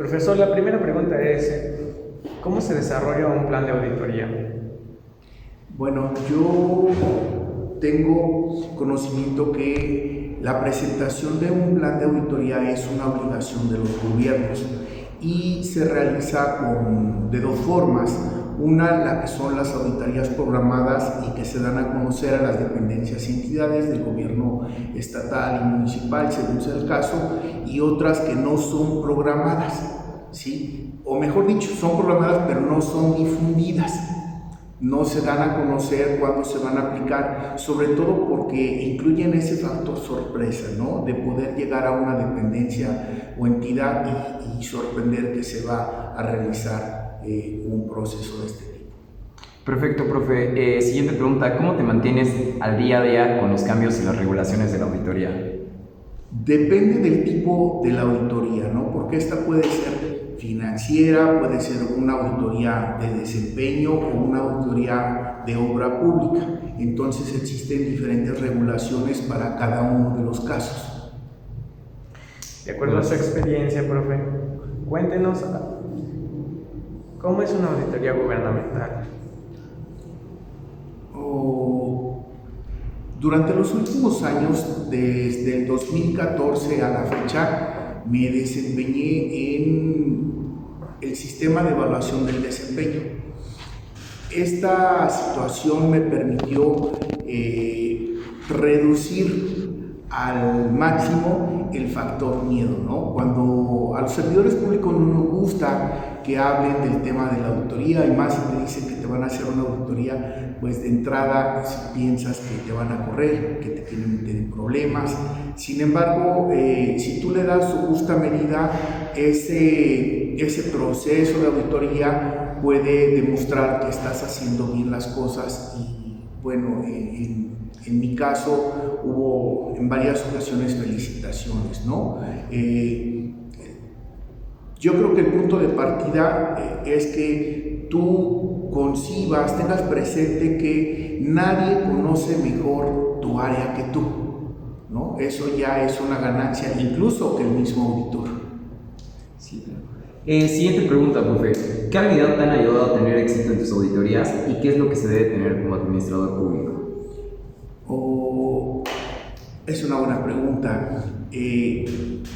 Profesor, la primera pregunta es, ¿cómo se desarrolla un plan de auditoría? Bueno, yo tengo conocimiento que la presentación de un plan de auditoría es una obligación de los gobiernos y se realiza de dos formas. Una, la que son las auditorías programadas y que se dan a conocer a las dependencias y entidades del gobierno estatal y municipal, según sea el caso, y otras que no son programadas, ¿sí? O mejor dicho, son programadas pero no son difundidas. No se dan a conocer cuándo se van a aplicar, sobre todo porque incluyen ese factor sorpresa, ¿no? De poder llegar a una dependencia o entidad y sorprender que se va a realizar un proceso de este tipo. Perfecto, profe. Siguiente pregunta, ¿cómo te mantienes al día a día con los cambios y las regulaciones de la auditoría? Depende del tipo de la auditoría, ¿no? Porque esta puede ser financiera, puede ser una auditoría de desempeño o una auditoría de obra pública. Entonces existen diferentes regulaciones para cada uno de los casos. De acuerdo a su experiencia, profe, cuéntenos cómo es una auditoría gubernamental. Durante los últimos años, desde el 2014 a la fecha, me desempeñé en el sistema de evaluación del desempeño. Esta situación me permitió reducir al máximo el factor miedo, ¿no? Cuando a los servidores públicos no nos gusta que hablen del tema de la auditoría, y más si te dicen que te van a hacer una auditoría, pues de entrada si piensas que te van a correr, que te quieren meter en problemas. Sin embargo, si tú le das su justa medida, ese proceso de auditoría puede demostrar que estás haciendo bien las cosas. Y bueno, en mi caso hubo en varias ocasiones felicitaciones, ¿no? Yo creo que el punto de partida es que tú concibas, tengas presente que nadie conoce mejor tu área que tú, ¿no? Eso ya es una ganancia, incluso que el mismo auditor. Sí, claro. Siguiente pregunta, profe. ¿Qué habilidad te han ayudado a tener éxito en tus auditorías y qué es lo que se debe tener como administrador público? Es una buena pregunta.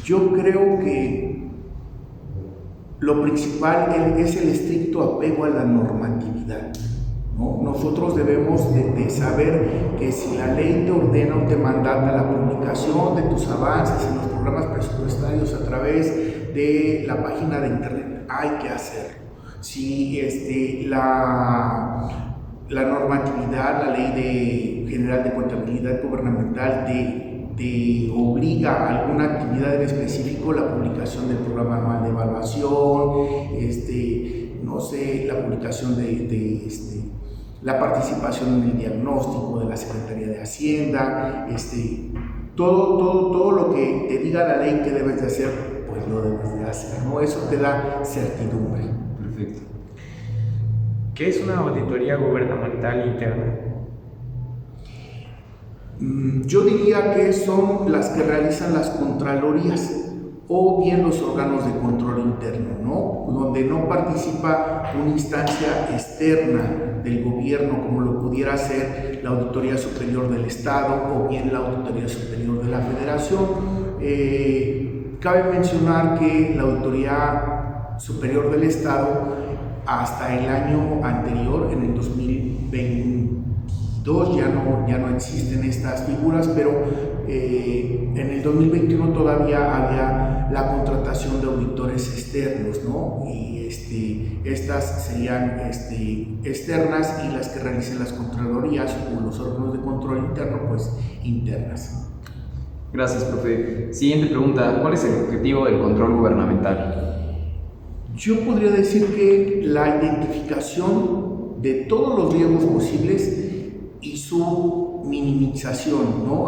Yo creo que lo principal es el estricto apego a la normatividad, ¿no? Nosotros debemos de saber que si la ley te ordena o te mandata la publicación de tus avances en los programas presupuestarios a través de la página de internet, hay que hacerlo. Si la normatividad, la ley general de contabilidad gubernamental te obliga a alguna actividad en específico, la publicación del programa anual de evaluación, no sé, la publicación de la participación en el diagnóstico de la Secretaría de Hacienda, todo lo que te diga la ley que debes de hacer, pues lo debes de hacer, ¿no? Eso te da certidumbre. Perfecto. ¿Qué es una auditoría gubernamental interna? Yo diría que son las que realizan las contralorías o bien los órganos de control interno, ¿no? Donde no participa una instancia externa del gobierno como lo pudiera ser la Auditoría Superior del Estado o bien la Auditoría Superior de la Federación. Cabe mencionar que la Auditoría Superior del Estado hasta el año anterior, en el 2022, ya no existen estas figuras, pero en el 2021 todavía había la contratación de auditores externos, ¿no? Y estas serían externas, y las que realicen las contralorías o los órganos de control interno, pues internas. Gracias, profe. Siguiente pregunta, ¿cuál es el objetivo del control gubernamental? Yo podría decir que la identificación de todos los riesgos posibles y su minimización, ¿no?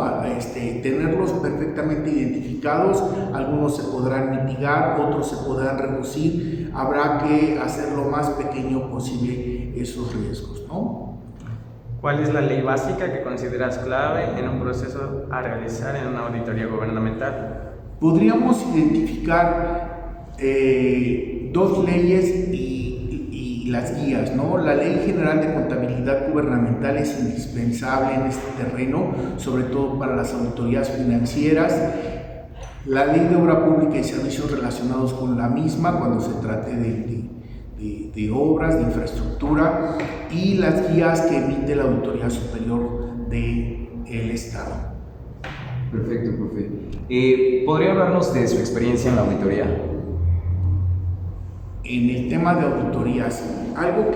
Tenerlos perfectamente identificados, algunos se podrán mitigar, otros se podrán reducir, habrá que hacer lo más pequeño posible esos riesgos, ¿no? ¿Cuál es la ley básica que consideras clave en un proceso a realizar en una auditoría gubernamental? Podríamos identificar dos leyes y las guías, ¿no? La Ley General de Contabilidad Gubernamental es indispensable en este terreno, sobre todo para las auditorías financieras. La Ley de Obra Pública y Servicios relacionados con la misma, cuando se trate de obras, de infraestructura, y las guías que emite la Auditoría Superior del Estado. Perfecto, profe. ¿Podría hablarnos de su experiencia en la auditoría? En el tema de auditorías, algo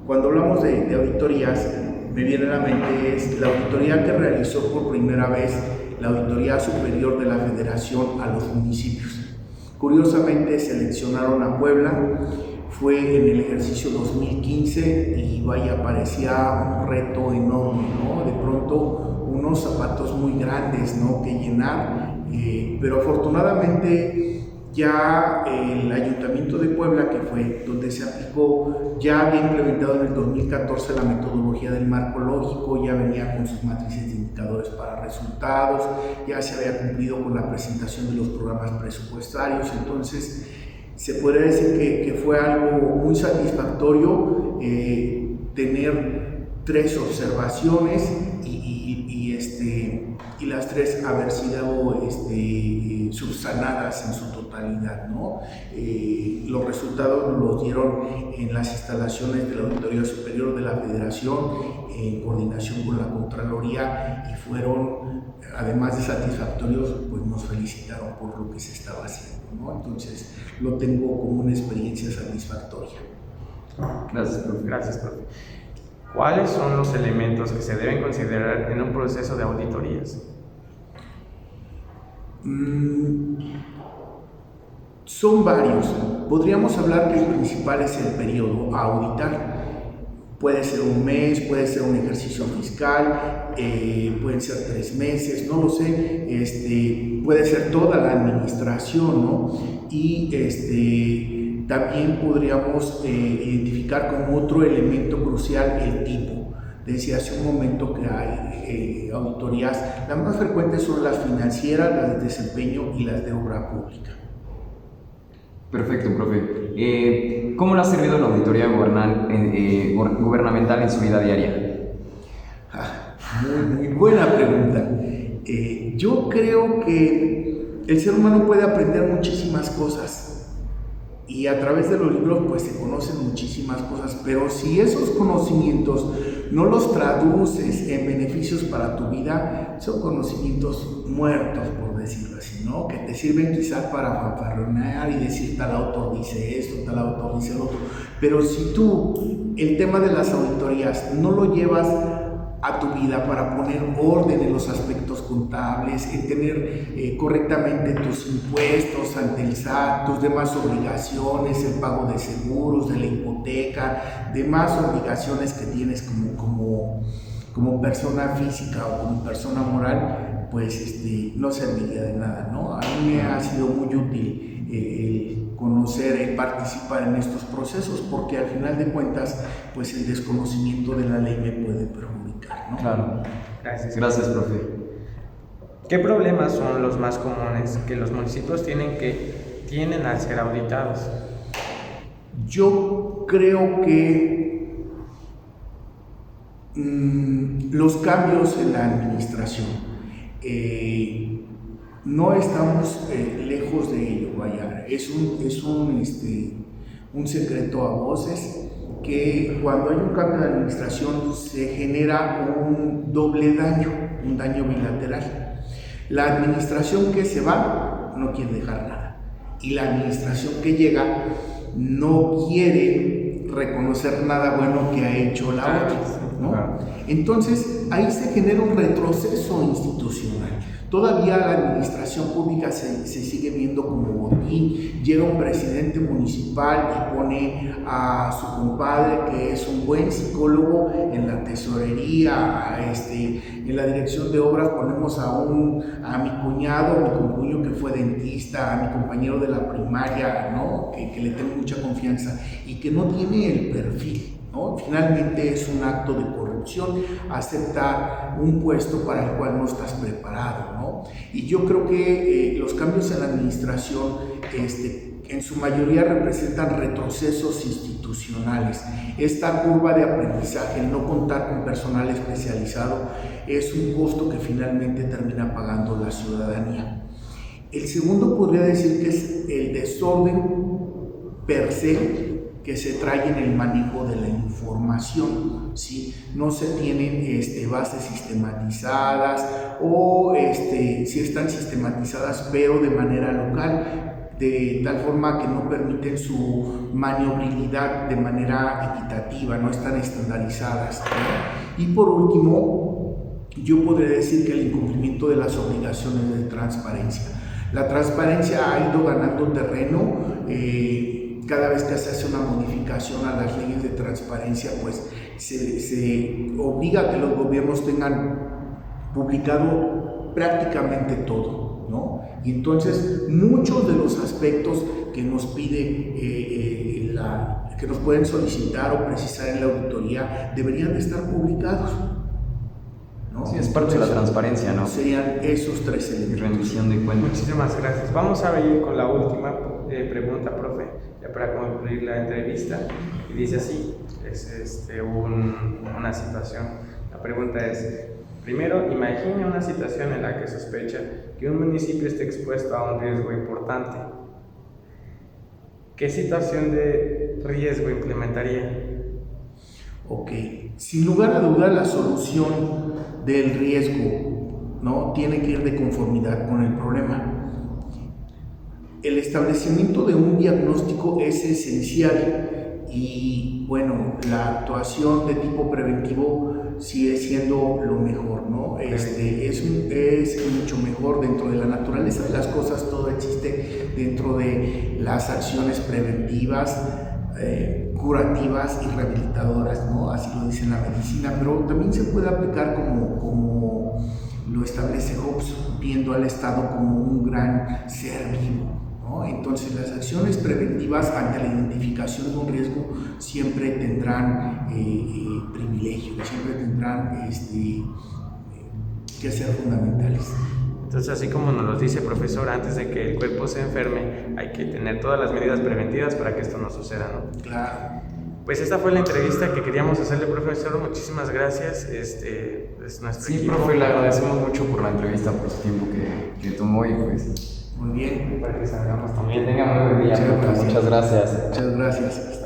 cuando hablamos de auditorías, me viene a la mente es la auditoría que realizó por primera vez la Auditoría Superior de la Federación a los municipios. Curiosamente seleccionaron a Puebla, fue en el ejercicio 2015 y vaya, parecía un reto enorme, ¿no? De pronto unos zapatos muy grandes, ¿no?, que llenar, pero afortunadamente ya el Ayuntamiento de Puebla, que fue donde se aplicó, ya había implementado en el 2014 la metodología del marco lógico, ya venía con sus matrices de indicadores para resultados, ya se había cumplido con la presentación de los programas presupuestarios. Entonces se podría decir que fue algo muy satisfactorio tener 3 observaciones y las 3 haber sido subsanadas en su totalidad, ¿no? Los resultados nos los dieron en las instalaciones de la Auditoría Superior de la Federación, en coordinación con la Contraloría, y fueron, además de satisfactorios, pues nos felicitaron por lo que se estaba haciendo, ¿no? Entonces lo tengo como una experiencia satisfactoria. Gracias, profe. Gracias, profe. ¿Cuáles son los elementos que se deben considerar en un proceso de auditorías? Son varios. Podríamos hablar que el principal es el periodo a auditar. Puede ser un mes, puede ser un ejercicio fiscal, pueden ser 3 meses, no lo sé, puede ser toda la administración, ¿no? Y también podríamos identificar como otro elemento crucial el tipo. Decía hace un momento que hay auditorías, las más frecuentes son las financieras, las de desempeño y las de obra pública. Perfecto, profe. ¿Cómo le ha servido la auditoría gubernamental en su vida diaria? Muy buena pregunta. Yo creo que el ser humano puede aprender muchísimas cosas y a través de los libros pues se conocen muchísimas cosas, pero si esos conocimientos no los traduces en beneficios para tu vida, son conocimientos muertos, por decirlo así, ¿no? Que te sirven quizás para fanfarronear y decir tal autor dice esto, tal autor dice lo otro, pero si tú el tema de las auditorías no lo llevas a tu vida para poner orden en los aspectos contables, en tener correctamente tus impuestos ante el SAT, tus demás obligaciones, el pago de seguros, de la hipoteca, demás obligaciones que tienes como persona física o como persona moral, pues no serviría de nada, ¿no? A mí me ha sido muy útil el conocer, el participar en estos procesos, porque al final de cuentas, pues el desconocimiento de la ley me puede perjudicar, ¿no? Claro. Gracias. Gracias, profe. ¿Qué problemas son los más comunes que los municipios tienen al ser auditados? Yo creo que los cambios en la administración, no estamos lejos de ello, vaya, es un secreto a voces que cuando hay un cambio de administración se genera un doble daño, un daño bilateral. La administración que se va no quiere dejar nada y la administración que llega no quiere reconocer nada bueno que ha hecho la otra, ¿no? Entonces ahí se genera un retroceso institucional. Todavía la administración pública se sigue viendo como botín. Llega un presidente municipal y pone a su compadre, que es un buen psicólogo, en la tesorería, en la dirección de obras ponemos a mi cuñado, mi concuño que fue dentista, a mi compañero de la primaria, ¿no? que le tengo mucha confianza y que no tiene el perfil, ¿no? Finalmente es un acto de corrupción aceptar un puesto para el cual no estás preparado, ¿no? Y yo creo que los cambios en la administración en su mayoría representan retrocesos institucionales. Esta curva de aprendizaje, el no contar con personal especializado, es un costo que finalmente termina pagando la ciudadanía. El segundo podría decir que es el desorden per se que se trae en el manejo de la información, ¿sí? No se tienen bases sistematizadas o si están sistematizadas pero de manera local, de tal forma que no permiten su maniobrabilidad de manera equitativa, no están estandarizadas, ¿no? Y por último, yo podría decir que el incumplimiento de las obligaciones de transparencia. La transparencia ha ido ganando terreno. Cada vez que se hace una modificación a las leyes de transparencia, pues se obliga a que los gobiernos tengan publicado prácticamente todo, ¿no? Y entonces muchos de los aspectos que nos pide que nos pueden solicitar o precisar en la auditoría deberían de estar publicados, ¿no? Sí, es parte de la transparencia, ¿no? Serían esos tres Y elementos. rendición de cuentas. Muchísimas gracias. Vamos a ir con la última pregunta, profe, ya para concluir la entrevista. Y dice así, es una situación. La pregunta es, primero, imagine una situación en la que sospecha que un municipio esté expuesto a un riesgo importante. ¿Qué situación de riesgo implementaría? Ok, sin lugar a dudas la solución del riesgo, ¿no? Tiene que ir de conformidad con el problema. El establecimiento de un diagnóstico es esencial y bueno, la actuación de tipo preventivo sigue siendo lo mejor, ¿no? Es mucho mejor dentro de la naturaleza de las cosas, todo existe dentro de las acciones preventivas, curativas y rehabilitadoras, ¿no? Así lo dice la medicina, pero también se puede aplicar como lo establece Hobbes, viendo al Estado como un gran ser vivo, ¿no? Entonces las acciones preventivas ante la identificación de un riesgo siempre tendrán privilegios, siempre tendrán que ser fundamentales. Entonces, así como nos lo dice profesor, antes de que el cuerpo se enferme, hay que tener todas las medidas preventivas para que esto no suceda, ¿no? Claro. Pues esta fue la entrevista que queríamos hacerle, profesor. Muchísimas gracias. Es nuestro Sí, equipo. profe, le agradecemos mucho por la entrevista, por su tiempo que tomó y pues... Muy bien. Para que salgamos también. Que tenga muy buen día, profe. Muchas gracias. Muchas gracias.